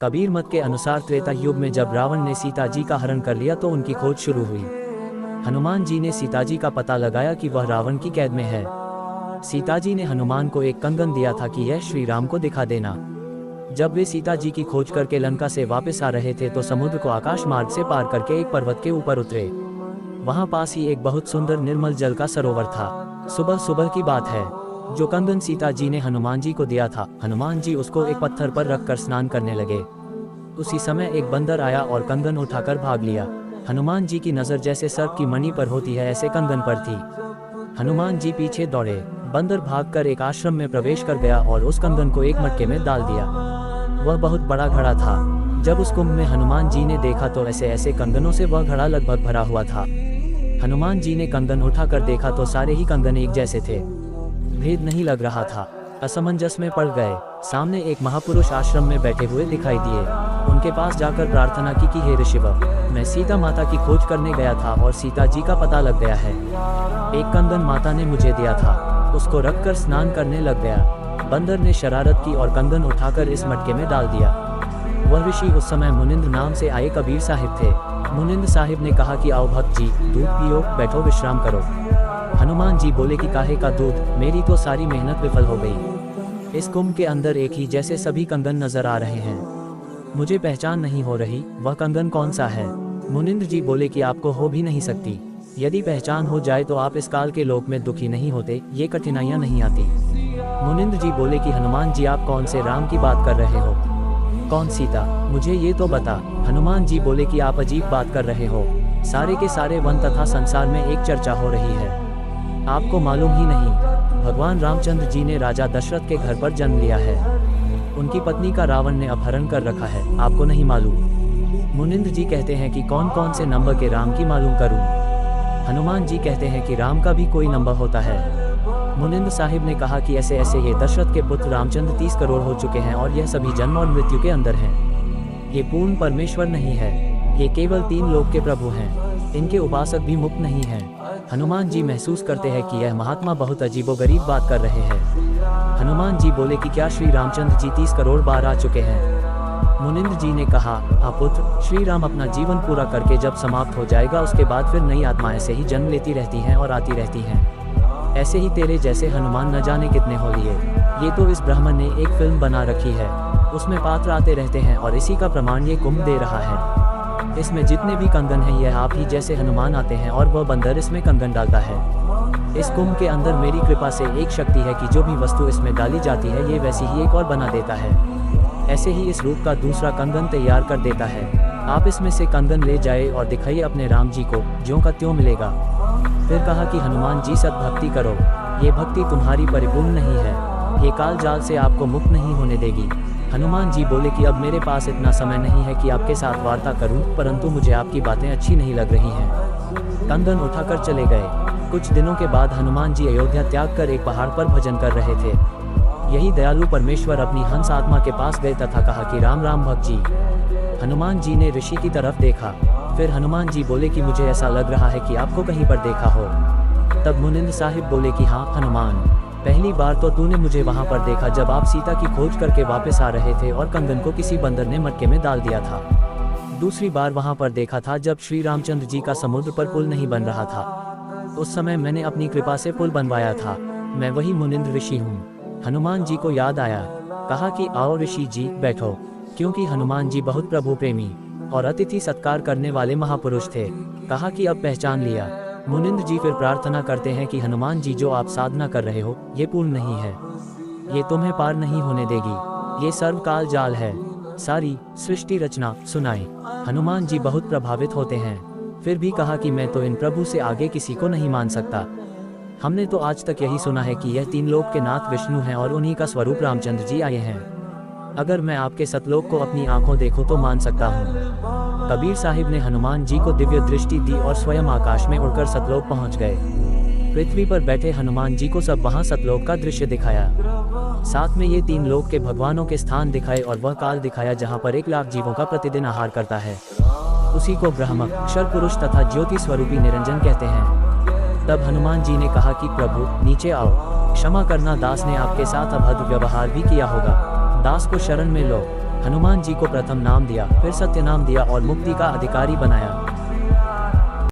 कबीर मत के अनुसार त्रेता युग में जब रावण ने सीता जी का हरण कर लिया तो उनकी खोज शुरू हुई। हनुमान जी ने सीता जी का पता लगाया कि वह रावण की कैद में है। सीता जी ने हनुमान को एक कंगन दिया था कि यह श्री राम को दिखा देना। जब वे सीता जी की खोज करके लंका से वापस आ रहे थे तो समुद्र को आकाश मार्ग से पार करके एक पर्वत के ऊपर उतरे। वहां पास ही एक बहुत सुंदर निर्मल जल का सरोवर था। सुबह सुबह की बात है। जो कंगन सीता जी ने हनुमान जी को दिया था, हनुमान जी उसको एक पत्थर पर रखकर स्नान करने लगे। उसी समय एक बंदर आया और कंगन उठाकर भाग लिया। हनुमान जी की नज़र जैसे सर्प की मणि पर होती है ऐसे कंगन पर थी। हनुमान जी पीछे दौड़े। बंदर भागकर एक आश्रम में प्रवेश कर गया और उस कंगन को एक मटके में डाल दिया। वह बहुत बड़ा घड़ा था। जब उस कुंभ में हनुमान जी ने देखा तो ऐसे ऐसे कंगनों से वह घड़ा लगभग भरा हुआ था। हनुमान जी ने कंगन उठाकर देखा तो सारे ही कंगन एक जैसे थे। भेद नहीं लग रहा था। असमंजस में पड़ गए। सामने एक महापुरुष आश्रम में बैठे हुए दिखाई दिए। उनके पास जाकर प्रार्थना की कि हे ऋषिवर, मैं सीता माता की खोज करने गया था और सीता जी का पता लग गया है। एक कंगन माता ने मुझे दिया था, उसको रखकर स्नान करने लग गया। बंदर ने शरारत की और कंगन उठाकर इस मटके में डाल दिया। वह ऋषि उस समय मुनिंद्र नाम से आए कबीर साहिब थे। मुनिंद्र साहिब ने कहा कि आओ भक्त जी, दूध पियो, बैठो विश्राम करो। हनुमान जी बोले कि काहे का दूध, मेरी तो सारी मेहनत विफल हो गई। इस कुंभ के अंदर एक ही जैसे सभी कंगन नजर आ रहे हैं। मुझे पहचान नहीं हो रही, वह कंगन कौन सा है। मुनिंद्र जी बोले कि आपको हो भी नहीं सकती। यदि पहचान हो जाए तो आप इस काल के लोक में दुखी नहीं होते, ये कठिनाइयां नहीं आती। मुनिंद्र जी बोले कि हनुमान जी आप कौन से राम की बात कर रहे हो, कौन सीता, मुझे ये तो बता। हनुमान जी बोले कि आप अजीब बात कर रहे हो। सारे के सारे वन तथा संसार में एक चर्चा हो रही है, आपको मालूम ही नहीं। भगवान रामचंद्र जी ने राजा दशरथ के घर पर जन्म लिया है। उनकी पत्नी का रावण ने अपहरण कर रखा है, आपको नहीं मालूम। मुनिंद्र जी कहते हैं कि कौन कौन से नंबर के राम की मालूम करूं। हनुमान जी कहते हैं कि राम का भी कोई नंबर होता है। मुनिंद्र साहिब ने कहा कि ऐसे ऐसे ये दशरथ के पुत्र रामचंद्र 30 करोड़ हो चुके हैं और यह सभी जन्म और मृत्यु के अंदर हैं। ये पूर्ण परमेश्वर नहीं है, ये केवल 3 लोक के प्रभु हैं। इनके उपासक भी मुक्त नहीं हैं। हनुमान जी महसूस करते हैं कि यह महात्मा बहुत अजीबोगरीब बात कर रहे हैं। हनुमान जी बोले कि क्या श्री रामचंद्र जी 30 करोड़ बार आ चुके हैं। मुनिंद्र जी ने कहा, पुत्र, श्री राम अपना जीवन पूरा करके जब समाप्त हो जाएगा उसके बाद फिर नई आत्मा ऐसे ही जन्म लेती रहती हैं और आती रहती हैं। ऐसे ही तेरे जैसे हनुमान न जाने कितने हो लिए। ये तो इस ब्राह्मण ने एक फिल्म बना रखी है, उसमें पात्र आते रहते हैं और इसी का प्रमाण ये कुंभ दे रहा है। इसमें जितने भी कंगन हैं यह आप ही जैसे हनुमान आते हैं और वह बंदर इसमें कंगन डालता है। इस कुंभ के अंदर मेरी कृपा से एक शक्ति है कि जो भी वस्तु इसमें डाली जाती है ये वैसी ही एक और बना देता है। ऐसे ही इस रूप का दूसरा कंगन तैयार कर देता है। आप इसमें से कंगन ले जाए और दिखाइए अपने राम जी को, ज्यों का त्यों मिलेगा। फिर कहा कि हनुमान जी सद्भक्ति करो, ये भक्ति तुम्हारी परिपूर्ण नहीं है, ये काल जाल से आपको मुक्त नहीं होने देगी। हनुमान जी बोले कि अब मेरे पास इतना समय नहीं है कि आपके साथ वार्ता करूं, परंतु मुझे आपकी बातें अच्छी नहीं लग रही हैं। कंगन उठाकर चले गए। कुछ दिनों के बाद हनुमान जी अयोध्या त्याग कर एक पहाड़ पर भजन कर रहे थे। यही दयालु परमेश्वर अपनी हंस आत्मा के पास गए तथा कहा कि राम राम भक्त जी। हनुमान जी ने ऋषि की तरफ देखा। फिर हनुमान जी बोले कि मुझे ऐसा लग रहा है कि आपको कहीं पर देखा हो। तब मुनिंद्र साहिब बोले कि हाँ हनुमान, पहली बार तो तूने मुझे वहां पर देखा जब आप सीता की खोज करके वापस आ रहे थे और कंगन को किसी बंदर ने मटके में डाल दिया था। दूसरी बार वहां पर देखा था जब श्री रामचंद्र जी का समुद्र पर पुल नहीं बन रहा था। उस समय मैंने अपनी कृपा से पुल बनवाया था। मैं वही मुनिंद्र ऋषि हूँ। हनुमान जी को याद आया। कहा कि आओ ऋषि जी बैठो, क्योंकि हनुमान जी बहुत प्रभु प्रेमी और अतिथि सत्कार करने वाले महापुरुष थे। कहा कि अब पहचान लिया। मुनिंद्र जी फिर प्रार्थना करते हैं कि हनुमान जी जो आप साधना कर रहे हो ये पूर्ण नहीं है, ये तुम्हें पार नहीं होने देगी, ये सर्वकाल जाल है, सारी सृष्टि रचना सुनाए। हनुमान जी बहुत प्रभावित होते हैं। फिर भी कहा कि मैं तो इन प्रभु से आगे किसी को नहीं मान सकता। हमने तो आज तक यही सुना है कि यह 3 लोक के नाथ विष्णु हैं और उन्हीं का स्वरूप रामचंद्र जी आए हैं। अगर मैं आपके सतलोक को अपनी आंखों देखूं तो मान सकता हूँ। कबीर साहिब ने हनुमान जी को दिव्य दृष्टि दी और स्वयं आकाश में उड़कर सतलोक पहुँच गए। पृथ्वी पर बैठे हनुमान जी को सब वहाँ सतलोक का दृश्य दिखाया। साथ में ये 3 लोक के भगवानों के स्थान दिखाए और वह काल दिखाया जहाँ पर 1 लाख जीवों का प्रतिदिन आहार करता है। उसी को ब्रह्म, अक्षर पुरुष तथा ज्योति स्वरूपी निरंजन कहते हैं। तब हनुमान जी ने कहा कि प्रभु नीचे आओ, क्षमा करना, दास ने आपके साथ अभद्र व्यवहार भी किया होगा, दास को शरण में लो। हनुमान जी को प्रथम नाम दिया, फिर सत्य नाम दिया और मुक्ति का अधिकारी बनाया।